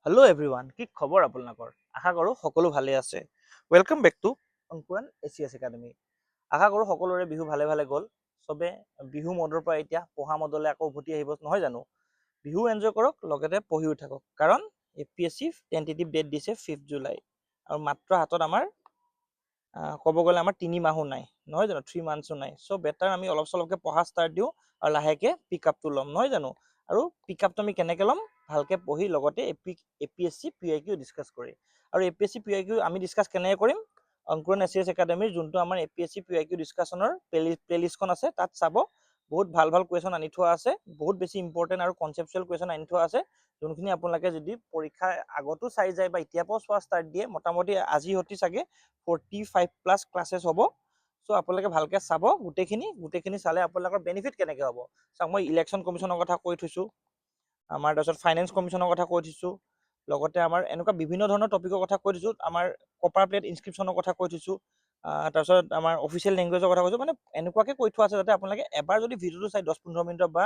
Hello' everyone, কি খবৰ আপোনালোকৰ? আশা কৰোঁ সকলো ভালে আছে। Welcome back to Ankuran এচিয়াছ academy. আশা কৰোঁ সকলোৰে বিহু ভালে ভালে গ'ল। চবে বিহু মদৰ পৰা এতিয়া পঢ়া মদলৈ আকৌ উভতি আহিব, নহয় জানো? বিহু এনজয় কৰক, লগতে পঢ়িও থাকক, কাৰণ APSC টেন্টেটিভ ডেট দিছে 5 জুলাই আৰু মাত্ৰ হাতত আমাৰ ক'ব গ'লে আমাৰ 3 মাহো নাই, নহয় জানো? 3 মান্থছো নাই। চ' বেটাৰ আমি অলপ চলপকৈ পঢ়া ষ্টাৰ্ট দিওঁ আৰু লাহেকৈ পিক আপটো ল'ম, নহয় জানো? আৰু পিক আপটো আমি কেনেকৈ ল'ম? ভালকৈ পঢ়ি লগতে APSC PIQ ডিছকাছ কৰি। আৰু APSC PIQ আমি ডিছকাছ কেনেকৈ কৰিম? অংকুৰণ এচিয়াছ একাডেমিৰ যোনটো আমাৰ APSC PIQ ডিছকাছনৰ প্লেলিষ্টখন আছে, তাত চাব। বহুত ভাল ভাল কুৱেশ্যন আনি থোৱা আছে, বহুত বেছি ইম্পৰ্টেণ্ট আৰু কনচেপচুৱেল কুৱেশ্যন আনি থোৱা আছে, যোনখিনি আপোনালোকে যদি পৰীক্ষাৰ আগতো চাই যায় বা এতিয়াৰ পৰাও চোৱা ষ্টাৰ্ট দিয়ে, মোটামুটি আজি হতি চাগে 45+ ক্লাছেছ হ'ব। চ' আপোনালোকে ভালকৈ চাব গোটেইখিনি চালে আপোনালোকৰ বেনিফিট কেনেকৈ হ'ব। চাওক, মই ইলেকশ্যন কমিশ্যনৰ কথা কৈ থৈছোঁ, আমাৰ তাৰপিছত ফাইনেন্স কমিশ্যনৰ কথা কৈ থৈছোঁ, লগতে আমাৰ এনেকুৱা বিভিন্ন ধৰণৰ টপিকৰ কথা কৈ থৈছোঁ, আমাৰ কপাৰ প্লেট ইনস্ক্ৰিপশ্যনৰ কথা কৈ থৈছোঁ, তাৰপিছত আমাৰ অফিচিয়েল লেংগুৱেজৰ কথা কৈছোঁ। মানে এনেকুৱাকৈ কৈ থোৱা আছে যাতে আপোনালোকে এবাৰ যদি ভিডিঅ'টো চাই 10-15 মিনিটৰ বা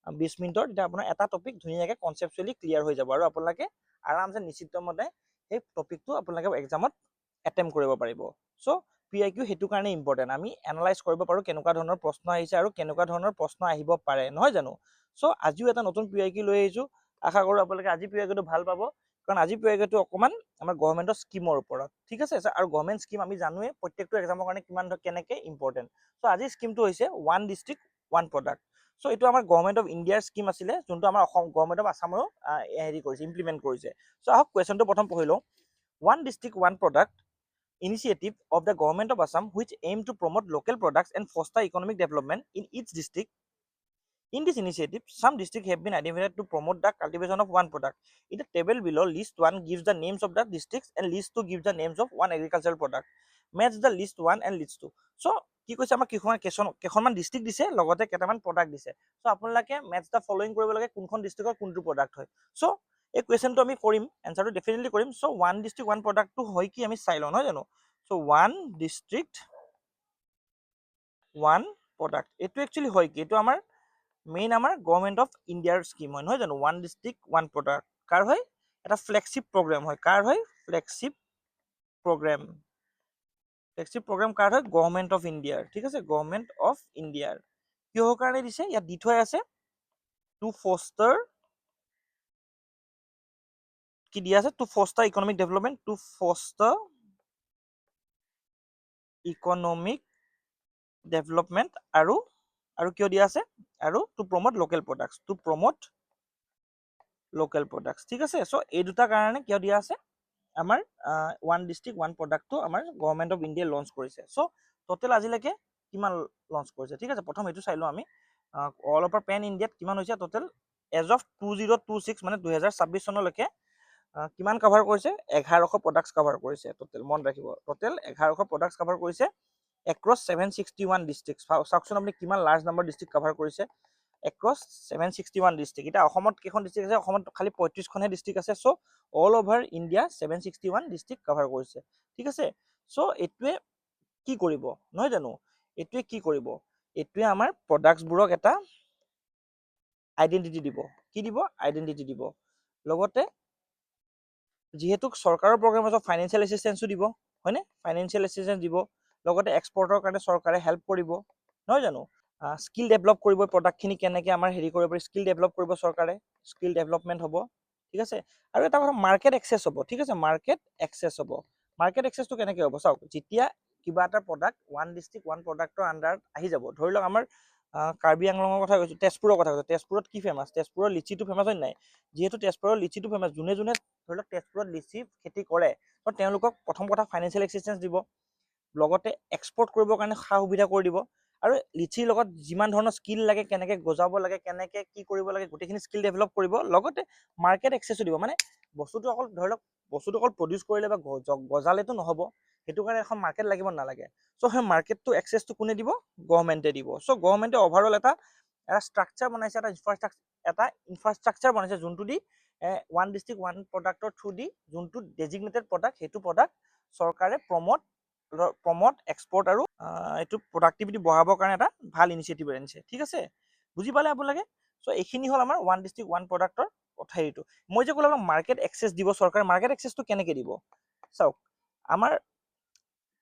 20 মিনিটৰ, তেতিয়া আপোনাৰ এটা টপিক ধুনীয়াকৈ কনচেপচুৱেলি ক্লিয়াৰ হৈ যাব আৰু আপোনালোকে আৰামছে নিশ্চিত মতে সেই টপিকটো আপোনালোকে এক্সামত এটেম্প কৰিব পাৰিব। চ' PIQ সেইটো কাৰণে ইম্পৰ্টেণ্ট, আমি এনালাইজ কৰিব পাৰোঁ কেনেকুৱা ধৰণৰ প্ৰশ্ন আহিছে আৰু কেনেকুৱা ধৰণৰ প্ৰশ্ন আহিব পাৰে, নহয় জানো? চ' আজিও এটা নতুন PIQ লৈ আহিছোঁ। আশা কৰোঁ আপোনালোকে আজি PIQটো ভাল পাব, কাৰণ আজি PIQটো অকণমান আমাৰ গভৰ্ণমেণ্টৰ স্কিমৰ ওপৰত, ঠিক আছে? আৰু গভৰ্ণমেণ্ট স্কিম আমি জানোৱে প্ৰত্যেকটো এক্সামৰ কাৰণে কেনেকৈ ইম্পৰ্টেণ্ট। চ' আজিৰ স্কিমটো হৈছে 1 ডিষ্ট্ৰিক্ট 1 প্ৰডাক্ট। চ' এইটো আমাৰ গভৰ্ণমেণ্ট অফ ইণ্ডিয়াৰ স্কিম আছিলে, যোনটো আমাৰ গভৰ্ণমেণ্ট অফ আছামৰো ইমপ্লিমেণ্ট কৰিছে। চ' আহক কুৱেশ্যনটো প্ৰথম পঢ়ি লওঁ। 1 district 1 product initiative of the government of Assam which aim to promote local products and foster economic development in each district. In this initiative, some districts have been identified to promote the cultivation of one product. In the table below, list 1 gives the names of the districts and list 2 gives the names of one agricultural product. Match the list 1 and list 2. So, কি কৈছে আমাক কেইখনমান district দিছে, লগতে কেইটামান product দিছে। চ' আপোনালোকে maths the following কৰিব লাগে, কোনখন ডিষ্ট্ৰিক্টৰ কোনটো প্ৰডাক্ট হয়। চ' এই কুৱেশ্যনটো আমি কৰিম, এনচাৰটো ডেফিনেটলি কৰিম। চ' 1 ডিষ্ট্ৰিক্ট 1 প্ৰডাক্টটো হয় কি আমি চাই লওঁ, নহয় জানো? চ' 1 ডিষ্ট্ৰিক্ট 1 প্ৰডাক্ট এইটো একচুৱেলি হয় কি? এইটো আমাৰ মেইন আমাৰ গভৰ্ণমেণ্ট অফ ইণ্ডিয়াৰ স্কিম হয়, নহয় জানো? 1 ডিষ্ট্ৰিক্ট 1 প্ৰডাক্ট কাৰ হয়? এটা ফ্লেগশ্বিপ প্ৰগ্ৰেম হয়। কাৰ হয়? ফ্লেগশ্বিপ প্ৰগ্ৰেম কাৰ হয়? গভৰ্ণমেণ্ট অফ ইণ্ডিয়াৰ, ঠিক আছে? গভৰ্ণমেণ্ট অফ ইণ্ডিয়াৰ। কিহৰ কাৰণে দিছে? ইয়াত দি থোৱা আছে টু ফষ্টাৰ, কি দিয়া আছে? To foster economic development, to foster economic development আৰু কিয় দিয়া আছে? আৰু টু প্ৰমোট লোকেল প্ৰডাক্টছ, ঠিক আছে? চ' এই দুটা কাৰণে কিয় দিয়া আছে? আমাৰ 1 ডিষ্ট্ৰিক্ট 1 প্ৰডাক্টটো আমাৰ গভৰ্ণমেণ্ট অফ ইণ্ডিয়াই লঞ্চ কৰিছে। চ' টোটেল আজিলৈকে কিমান লঞ্চ কৰিছে, ঠিক আছে? প্ৰথম এইটো চাই লওঁ আমি। অল অভাৰ পেন ইণ্ডিয়াত কিমান হৈছে টোটেল? এজ অফ 2026 মানে 2026 চনলৈকে কিমান কভাৰ কৰিছে? 1100 প্ৰডাক্টছ কভাৰ কৰিছে টোটেল। মন ৰাখিব, টোটেল 1100 প্ৰডাক্টছ কভাৰ কৰিছে এক্ৰছ 761 ডিষ্ট্ৰিক্ট। চাওকচোন আপুনি কিমান লাৰ্জ নাম্বাৰ ডিষ্ট্ৰিক্ট কভাৰ কৰিছে এক্ৰছ 761 ডিষ্ট্ৰিক্ট। এতিয়া অসমত কেইখন ডিষ্ট্ৰিক্ট আছে? অসমত খালি 35খনহে ডিষ্ট্ৰিক্ট আছে। So' all over India 761 district cover কৰিছে, ঠিক আছে? চ' এইটোৱে কি কৰিব, নহয় জানো? এইটোৱে কি কৰিব? এইটোৱে আমাৰ প্ৰডাক্টছবোৰক এটা আইডেণ্টিটি দিব। কি দিব? আইডেণ্টিটি দিব। লগতে যিহেতু চৰকাৰৰ প্ৰগ্ৰেম আছে, ফাইনেন্সিয়েল এছিষ্টেঞ্চো দিব, হয়নে? ফাইনেন্সিয়েল এছিষ্টেঞ্চ দিব, লগতে এক্সপৰ্টৰ কাৰণে চৰকাৰে হেল্প কৰিব, নহয় জানো? স্কিল ডেভেলপ কৰিব, প্ৰডাক্টখিনি কেনেকৈ আমাৰ হেৰি কৰিব পাৰি, স্কিল ডেভেলপ কৰিব চৰকাৰে, স্কিল ডেভেলপমেণ্ট হ'ব, ঠিক আছে? আৰু এটা কথা, মাৰ্কেট এক্সেছ হ'ব, ঠিক আছে? মাৰ্কেট এক্সেছ হ'ব। মাৰ্কেট এক্সেছটো কেনেকৈ হ'ব? চাওক, যেতিয়া কিবা এটা প্ৰডাক্ট 1 ডিষ্ট্ৰিক্ট 1 প্ৰডাক্টৰ আণ্ডাৰত আহি যাব, ধৰি লওক আমাৰ কাৰ্বি আংলঙৰ কথা কৈছোঁ, তেজপুৰৰ কথা কৈছোঁ। তেজপুৰত কি ফেমাছ? তেজপুৰৰ লিচিটো ফেমাছ হয় নাই? যিহেতু তেজপুৰৰ লিচিটো ফেমাছ, যোনে ধৰি লওক তেজপুৰত লিচি খেতি কৰে, তো তেওঁলোকক প্ৰথম কথা ফাইনেন্সিয়েল এছিষ্টেঞ্চ দিব, লগতে এক্সপৰ্ট কৰিবৰ কাৰণে সা সুবিধা কৰি দিব, আৰু লিচিৰ লগত যিমান ধৰণৰ স্কিল লাগে, কেনেকৈ গজাব লাগে, কেনেকৈ কি কৰিব লাগে, গোটেইখিনি স্কিল ডেভেলপ কৰিব, লগতে মাৰ্কেট এক্সেছো দিব। মানে বস্তুটো অকল ধৰি লওক বস্তুটো অকল প্ৰডিউচ কৰিলে বা গজালেতো নহ'ব, সেইটো কাৰণে এখন মাৰ্কেট লাগিব নালাগে। চ' সেই মাৰ্কেটটো এক্সেছটো কোনে দিব? গভৰ্ণমেণ্টে দিব। চ' গভৰ্ণমেণ্টে অভাৰঅল এটা ষ্ট্ৰাকচাৰ বনাইছে, এটা ইনফ্ৰাষ্ট্ৰাকচাৰ বনাইছে, যোনটো দি 1 ডিষ্ট্ৰিক্ট 1 প্ৰডাক্টৰ থ্ৰু দি যোনটো ডেজিগনেটেড প্ৰডাক্ট, সেইটো প্ৰডাক্ট চৰকাৰে প্ৰমোট, এক্সপৰ্ট আৰু এইটো প্ৰডাক্টিভিটি বঢ়াবৰ কাৰণে এটা ভাল ইনিচিয়েটিভ আনিছে, ঠিক আছে? বুজি পালে আপোনালোকে? চ' এইখিনি হ'ল আমাৰ 1 ডিষ্ট্ৰিক্ট 1 প্ৰডাক্টৰ হেৰিটো মই যে ক'লো মাৰ্কেট এক্সেছ দিব চৰকাৰে মাৰ্কেট এক্সেছটো কেনেকৈ দিব চাওক আমাৰ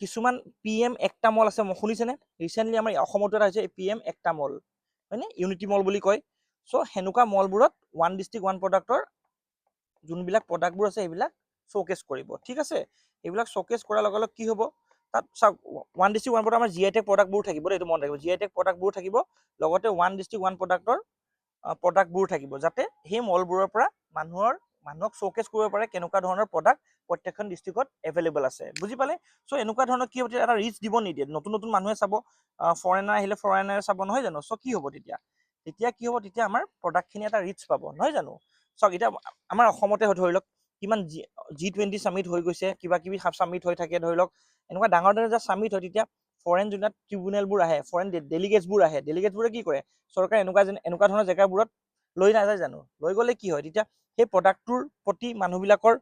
কিছুমান PM একটা মল আছে শুনিছেনে ৰিচেণ্টলি আমাৰ অসমতো এটা হৈছে PM একটা মল হয়নে ইউনিটি মল বুলি কয় চ' সেনেকুৱা মলবোৰত ওৱান ডিষ্ট্ৰিক্ট ওৱান প্ৰডাক্টৰ যোনবিলাক প্ৰডাক্টবোৰ আছে সেইবিলাক শ্ব'কেছ কৰিব ঠিক আছে এইবিলাক শ্ব'কেছ কৰাৰ লগে লগে কি হ'ব তাত চাওক ওৱান ডিষ্ট্ৰিক্ট ওৱান প্ৰডাক্ট আমাৰ GI টেগ প্ৰডাক্টবোৰ থাকিব এইটো মনত ৰাখিব GI টেগ প্ৰডাক্টবোৰ থাকিব লগতে ওৱান ডিষ্ট্ৰিক্ট ওৱান প্ৰডাক্টৰ প্ৰডাক্টবোৰ থাকিব যাতে সেই মলবোৰৰ পৰা মানুহক শ্ব'কেছ কৰিব পাৰে কেনেকুৱা ধৰণৰ প্ৰডাক্ট প্ৰত্যেকখন ডিষ্ট্ৰিক্টত এভেইলেবল আছে বুজি পালে চ' এনেকুৱা ধৰণৰ কি হ'ব এটা ৰিচ দিব নিদিয়ে নতুন নতুন মানুহে চাব ফৰেনাৰ আহিলে ফৰেনাৰে চাব নহয় জানো চ' কি হ'ব তেতিয়া কি হ'ব তেতিয়া আমাৰ প্ৰডাক্টখিনি এটা ৰিচ পাব নহয় জানো চাওক এতিয়া আমাৰ অসমতে ধৰি লওক কিমান G20 সামিট হৈ গৈছে কিবা কিবি সামিট হৈ থাকে ধৰি লওক এনেকুৱা ডাঙৰ ডাঙৰ যে সামিট হয় তেতিয়া ফৰেন যোনবিলাক ট্ৰিবিউনেলবোৰ আহে ফৰেন ডেলিগেটছবোৰে কি কৰে চৰকাৰে এনেকুৱা ধৰণৰ জেগাবোৰত লৈ নাযায় জানো লৈ গ'লে কি হয় তেতিয়া সেই প্ৰডাক্টটোৰ প্ৰতি মানুহবিলাকৰ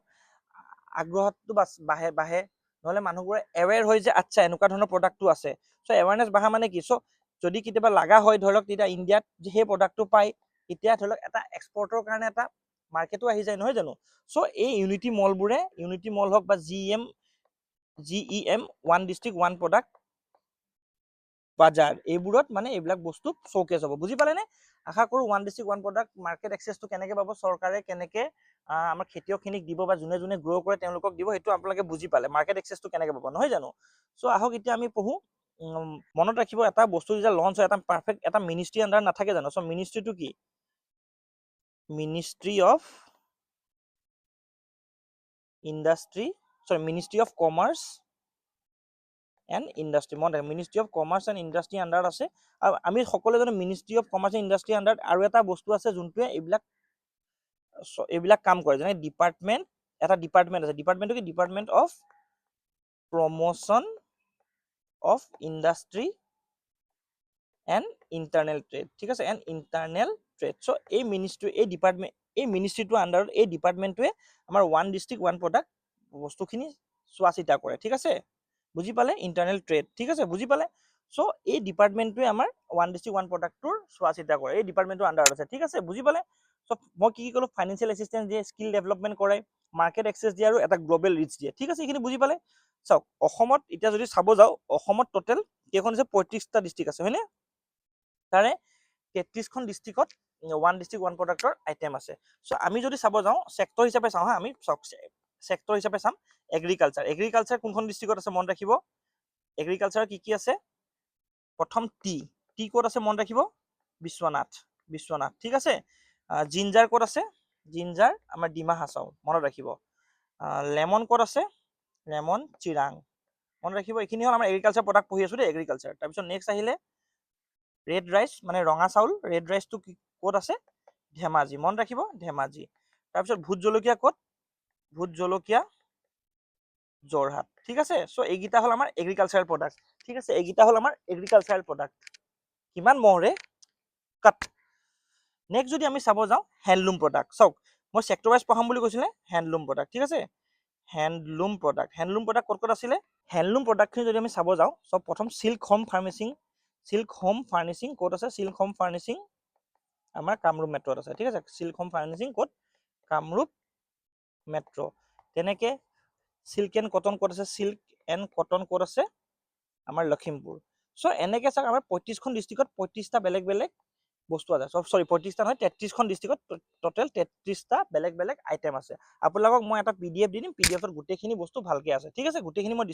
আগ্ৰহটো বাঢ়ে নহ'লে মানুহবোৰে এৱেৰ হয় যে আচ্ছা এনেকুৱা ধৰণৰ প্ৰডাক্টটো আছে চ' এৱাৰনেছ বাঢ়া মানে কি চ' যদি কেতিয়াবা লগা হয় ধৰি লওক তেতিয়া ইণ্ডিয়াত সেই প্ৰডাক্টটো পায় তেতিয়া ধৰি লওক এটা এক্সপৰ্টৰ কাৰণে এটা মাৰ্কেটো আহি যায় নহয় জানো চ' এই ইউনিটি মল হওক বা GEM one district one product বাজাৰ এইবোৰত মানে এইবিলাক বস্তু শ্ব'কেছ হ'ব বুজি পালেনে আশা কৰোঁ one district one product market এক্সেছটো কেনেকৈ পাব চৰকাৰে কেনেকৈ আমাৰ খেতিয়কখিনিক দিব বা যোনে যোনে গ্ৰ' কৰে তেওঁলোকক দিব সেইটো আপোনালোকে বুজি পালে মাৰ্কেট এক্সেছটো কেনেকৈ পাব নহয় জানো চ' আহক এতিয়া আমি পঢ়ো মনত ৰাখিব এটা বস্তু যেতিয়া লঞ্চ হয় এটা পাৰফেক্ট এটা মিনিষ্ট্ৰী আণ্ডাৰ নাথাকে জানো চ' মিনিষ্ট্ৰীটো কি ministry of commerce and industry মনত ৰাখিব ministry of commerce and industry আণ্ডাৰত আছে আৰু আমি সকলোৱে জানো ministry of commerce and industry আণ্ডাৰত আৰু এটা বস্তু আছে যোনটোৱে এইবিলাক কাম কৰে যেনে এটা ডিপাৰ্টমেণ্ট আছে ডিপাৰ্টমেণ্টটো কি department of promotion of industry and internal trade ঠিক আছে এণ্ড ইণ্টাৰনেল ট্ৰেড চ' এই মিনিষ্ট্ৰীটোৰ আণ্ডাৰত এই ডিপাৰ্টমেণ্টটোৱে আমাৰ ওৱান ডিষ্ট্ৰিক্ট ওৱান প্ৰডাক্ট বস্তুখিনি চোৱা চিতা কৰে ঠিক আছে বুজি পালে ইণ্টাৰনেল ট্ৰেড ঠিক আছে বুজি পালে চ' এই ডিপাৰ্টমেণ্টটোৱে আমাৰ ওৱান ডিষ্ট্ৰিক্ট ওৱান প্ৰডাক্টটোৰ চোৱা চিতা কৰে এই ডিপাৰ্টমেণ্টটোৰ আণ্ডাৰত আছে ঠিক আছে বুজি পালে চ' মই কি ক'লো ফাইনেন্সিয়েল এছিষ্টেঞ্চ দিয়ে স্কিল ডেভেলপমেণ্ট কৰে মাৰ্কেট এক্সেছ দিয়ে আৰু এটা গ্ল'বেল ৰিচ দিয়ে ঠিক আছে এইখিনি বুজি পালে চাওক অসমত এতিয়া যদি চাব যাওঁ অসমত টোটেল কেইখন আছে 35টা ডিষ্ট্ৰিক্ট আছে হয়নে তাৰে 33খন ডিষ্ট্ৰিক্টত ওৱান ডিষ্ট্ৰিক্ট ওৱান প্ৰডাক্টৰ আইটেম আছে চ' আমি যদি চাব যাওঁ চেক্টৰ হিচাপে চাওঁ হা আমি চেক্টৰ হিচাপে চাম এগ্ৰিকালচাৰ কোনখন ডিষ্ট্ৰিক্টত আছে মনত ৰাখিব এগ্ৰিকালচাৰ কি আছে প্ৰথম টি ক'ত আছে মনত ৰাখিব বিশ্বনাথ ঠিক আছে জিঞ্জাৰ ক'ত আছে জিঞ্জাৰ আমাৰ ডিমা হাছাও মনত ৰাখিব লেমন ক'ত আছে লেমন চিৰাং মনত ৰাখিব এইখিনি হ'ল আমাৰ এগ্ৰিকালচাৰ প্ৰডাক্ট পঢ়ি আছো দেই এগ্ৰিকালচাৰ তাৰপিছত নেক্সট আহিলে ৰেড ৰাইচ মানে ৰঙা চাউল ৰেড ৰাইচটো ক'ত আছে ধেমাজি মনত ৰাখিব ধেমাজি তাৰপিছত ভোট জলকীয়া ক'ত ভোট জলকীয়া যোৰহাট ঠিক আছে চ' এইকেইটা হ'ল আমাৰ এগ্ৰিকালচাৰেল প্ৰডাক্ট ঠিক আছে এইকেইটা হ'ল আমাৰ এগ্ৰিকালচাৰেল প্ৰডাক্ট কিমান মহৰে কাট নেক্সট যদি আমি চাব যাওঁ হেণ্ডলুম প্ৰডাক্ট চাওক মই চেক্টৰ ৱাইজ পঢ়াম বুলি কৈছিলে হেণ্ডলুম প্ৰডাক্ট ঠিক আছে হেণ্ডলুম প্ৰডাক্ট ক'ত আছিলে হেণ্ডলুম প্ৰডাক্টখিনি যদি আমি চাব যাওঁ চব প্ৰথম চিল্ক হোম ফাৰ্নিচিং ক'ত আছে চিল্ক হোম ফাৰ্নিচিং আমাৰ কামৰূপ মেট্ৰত আছে ঠিক আছে চিল্ক হোম ফাৰ্নিচিং ক'ত কামৰূপ মেট্ৰ তেনেকে চিল্ক এণ্ড কটন ক'ত আছে চিল্ক এণ্ড কটন ক'ত আছে আমাৰ লখিমপুৰ চ' এনেকে চাওক আমাৰ 35খন ডিষ্ট্ৰিক্টত 35টা বেলেগ বেলেগ বস্তু আছে সৰি 35টা নহয় 33খন ডিষ্ট্ৰিক্টত টোটেল 33টা বেলেগ বেলেগ আইটেম আছে আপোনালোকক মই এটা PDF দি দিম PDFত গোটেইখিনি বস্তু ভালকে আছে ঠিক আছে গোটেইখিনি মই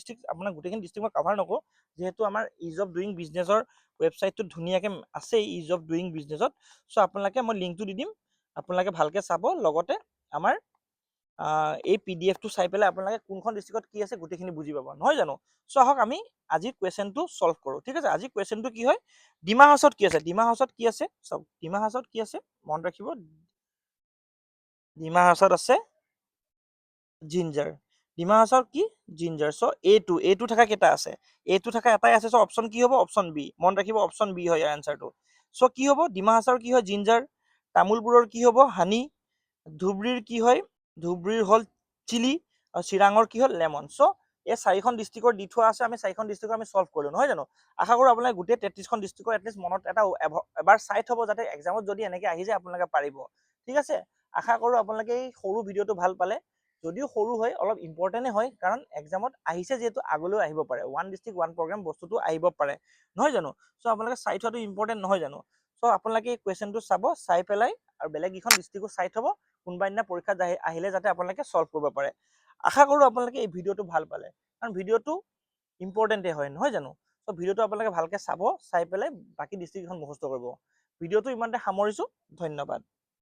গোটেইখিনি ডিষ্ট্ৰিক্ট মই কভাৰ নকৰোঁ যিহেতু আমাৰ ইজ অফ ডুইং বিজনেছৰ ৱেবছাইটটোত ধুনীয়াকৈ আছে ইজ অফ ডুইং বিজনেছত চ' আপোনালোকে মই লিংকটো দি দিম আপোনালোকে ভালকে চাব লগতে আমাৰ এই PDFটো চাই পেলাই আপোনালোকে কোনখন ডিষ্ট্ৰিক্টত কি আছে গোটেইখিনি বুজি পাব নহয় জানো চ' আহক আমি আজিৰ কুৱেশ্যনটো চল্ভ কৰোঁ ঠিক আছে আজিৰ কুৱেশ্যনটো কি হয় ডিমা হাউচত কি আছে চাওক ডিমা হাউচত কি আছে মনত ৰাখিব ডিমা হাউচত আছে জিঞ্জাৰ ডিমা হাউচৰ কি জিঞ্জাৰ চ' A2 থকা কেইটা আছে A2 থকা এটাই আছে চ' অপশ্যন কি হ'ব অপশ্যন বি মনত ৰাখিব অপশ্যন বি হয় ইয়াৰ এনচাৰটো চ' কি হ'ব ডিমা হাউচৰ কি হয় জিঞ্জাৰ তামোলপুৰৰ কি হ'ব হানি ধুবুৰীৰ কি হয় ধুবুৰীৰ হ'ল চিলি আৰু চিৰাঙৰ কি হ'ল লেমন চ' এই 4খন ডিষ্ট্ৰিক্টৰ দি থোৱা আছে আমি 4খন ডিষ্ট্ৰিক্টৰ আমি চল্ভ কৰিলোঁ নহয় জানো আশা কৰোঁ আপোনালোকে গোটেই 33খন ডিষ্ট্ৰিক্টৰ এটলিষ্ট মনত এটা এবাৰ চাই থ'ব যাতে এক্সামত যদি এনেকৈ আহি যায় আপোনালোকে পাৰিব ঠিক আছে আশা কৰোঁ আপোনালোকে এই সৰু ভিডিঅ'টো ভাল পালে। যদিও সৰু হয় অলপ ইম্পৰ্টেণ্টে হয়, কাৰণ এক্সামত আহিছে যিহেতু আগলৈও আহিব পাৰে, ওৱান ডিষ্ট্ৰিক্ট ওৱান প্ৰগ্ৰাম বস্তুটো আহিব পাৰে, নহয় জানো? চ' আপোনালোকে চাই থোৱাটো ইম্পৰ্টেণ্ট নহয় জানো? চ' আপোনালোকে এই কুৱেশ্যনটো চাব, চাই পেলাই আৰু বেলেগ কেইখন ডিষ্ট্ৰিক্টো চাই থ'ব, কোনোবা দিনা পৰীক্ষাত আহিলে যাতে আপোনালোকে চল্ভ কৰিব পাৰে। আশা কৰোঁ আপোনালোকে এই ভিডিঅ'টো ভাল পালে, কাৰণ ভিডিঅ'টো ইম্পৰ্টেণ্টে হয়, নহয় জানো? চ' ভিডিঅ'টো আপোনালোকে ভালকৈ চাব, চাই পেলাই বাকী ডিষ্ট্ৰিক্টকেইখন মুখস্থ কৰিব। ভিডিঅ'টো ইমানতে সামৰিছোঁ, ধন্যবাদ।